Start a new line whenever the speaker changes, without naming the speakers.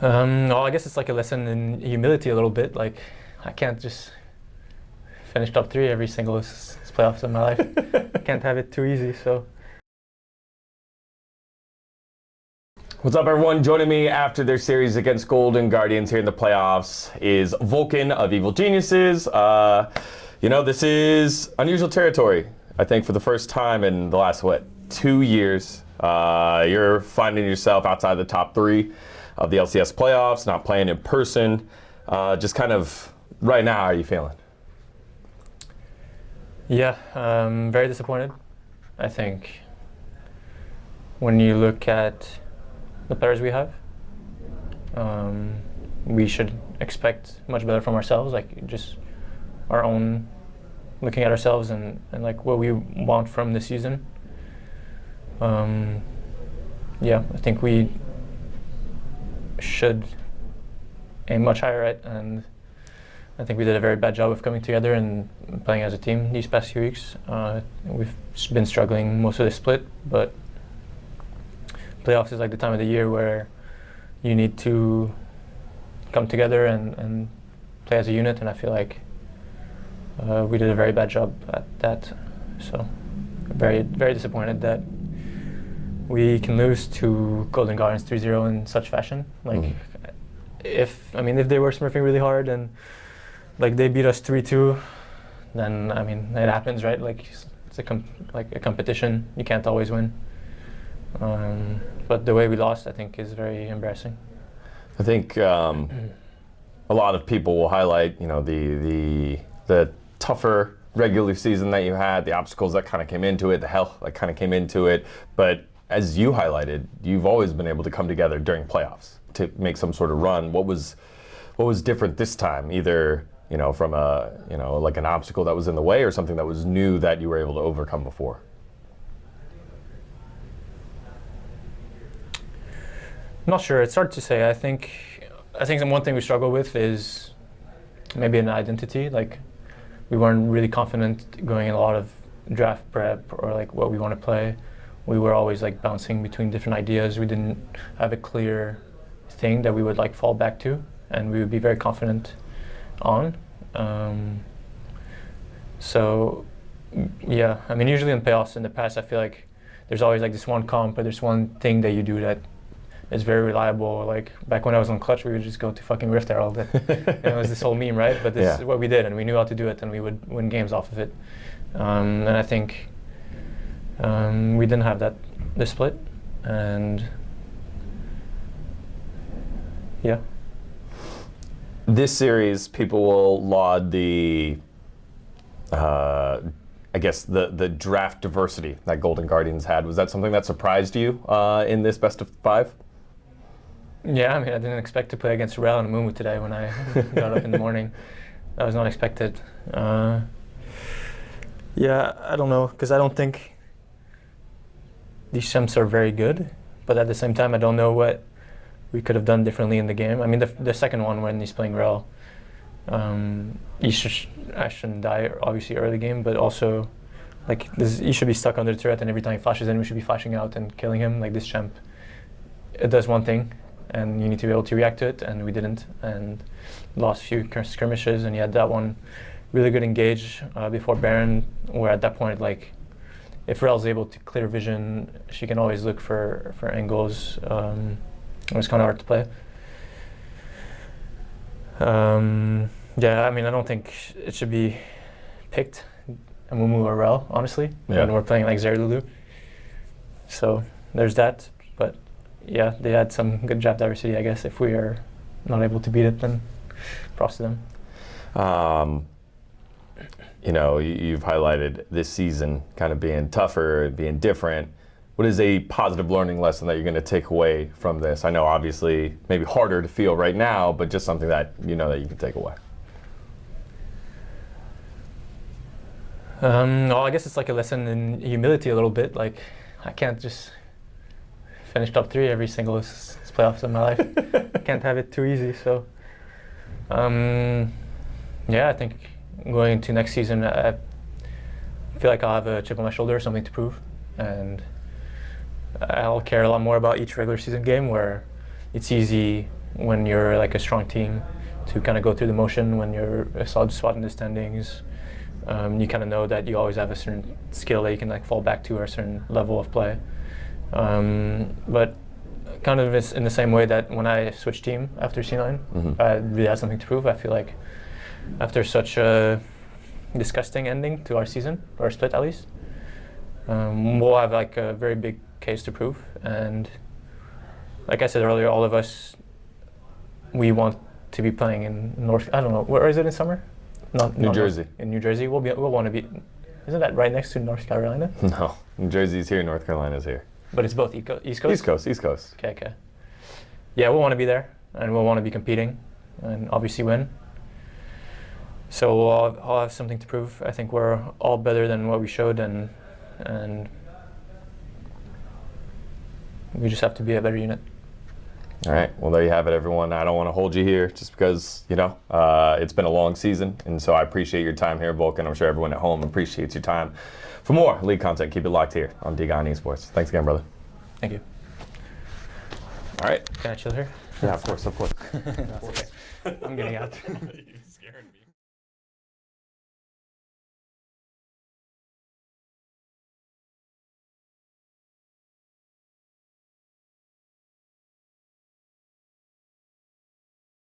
Well, I guess it's like a lesson in humility a little bit. Like, I can't just finish top 3 every single playoffs in my life. I can't have it too easy, so.
What's up, everyone? Joining me after their series against Golden Guardians here in the playoffs is Vulcan of Evil Geniuses. This is unusual territory. I think for the first time in the last, 2 years, you're finding yourself outside the top 3 of the LCS playoffs, not playing in person. Just kind of right now, how are you feeling?
Yeah, very disappointed. I think when you look at the players we have, we should expect much better from ourselves, like just our own looking at ourselves and like what we want from this season. I think we should aim much higher, right? And I think we did a very bad job of coming together and playing as a team these past few weeks. We've been struggling most of the split, but playoffs is like the time of the year where you need to come together and play as a unit, and I feel like we did a very bad job at that. So very, very disappointed that we can lose to Golden Guardians 3-0 in such fashion. Like, if they were smurfing really hard and like they beat us 3-2, then it happens, right? Like it's a competition. You can't always win. But the way we lost, I think, is very embarrassing.
I think a lot of people will highlight, the tougher regular season that you had, the obstacles that kind of came into it, the hell that kind of came into it. But as you highlighted, you've always been able to come together during playoffs to make some sort of run. What was different this time? Either from like an obstacle that was in the way, or something that was new that you were able to overcome before?
I'm not sure. It's hard to say. I think the one thing we struggle with is maybe an identity. Like, we weren't really confident going in a lot of draft prep or like what we want to play. We were always like bouncing between different ideas. We didn't have a clear thing that we would like fall back to, and we would be very confident on. Usually in playoffs in the past, I feel like there's always like this one comp or there's one thing that you do that is very reliable. Like back when I was on Clutch, we would just go to fucking Rift there all day. And it was this whole meme, right? But this is what we did, and we knew how to do it, and we would win games off of it. And I think we didn't have that this split, and yeah.
This series, people will laud the draft diversity that Golden Guardians had. Was that something that surprised you in this best of 5?
Yeah, I didn't expect to play against Rel and Mumu today when I got up in the morning. That was not expected. I don't know, because I don't think these Shemps are very good, but at the same time, I don't know what we could have done differently in the game. The second one when he's playing Rel, I shouldn't die, obviously, early game, but also, like, he should be stuck under the turret, and every time he flashes in, we should be flashing out and killing him. Like, this champ, it does one thing, and you need to be able to react to it, and we didn't, and lost a few skirmishes, and he had that one really good engage before Baron, where at that point, like, if Rel's able to clear vision, she can always look for angles. It was kind of hard to play. I don't think it should be picked, Mumu or Rel, honestly, when we're playing like Zerlulu. So there's that. But yeah, they had some good draft diversity, I guess. If we are not able to beat it, then props to them.
You've highlighted this season kind of being tougher, being different. What is a positive learning lesson that you're going to take away from this? I know, obviously, maybe harder to feel right now, but just something that that you can take away.
I guess it's like a lesson in humility a little bit. Like, I can't just finish top 3 every single playoffs in my life. I can't have it too easy. So, I think going into next season, I feel like I'll have a chip on my shoulder, something to prove, and I'll care a lot more about each regular season game where it's easy when you're like a strong team to kind of go through the motion when you're a solid spot in the standings. You kind of know that you always have a certain skill that you can like fall back to or a certain level of play. But kind of it's in the same way that when I switched team after C9, I really had something to prove. I feel like after such a disgusting ending to our season, or split at least, we'll have like a very big case to prove. And like I said earlier, all of us, we want to be playing in North. I don't know, where is it in summer? Not
New Jersey.
In New Jersey, we'll want to be. Isn't that right next to North Carolina?
No, New Jersey's here, North Carolina's here.
But it's both East Coast.
East Coast.
Okay. Yeah, we'll want to be there, and we'll want to be competing, and obviously win. So we'll all have something to prove. I think we're all better than what we showed, and we just have to be a better unit.
All right. Well, there you have it, everyone. I don't want to hold you here just because, it's been a long season. And so I appreciate your time here, Vulcan. I'm sure everyone at home appreciates your time. For more league content, keep it locked here on D-Gon Esports. Thanks again, brother.
Thank you.
All right.
Can I chill here?
Yeah, of course.
I'm getting out.
You're scaring me.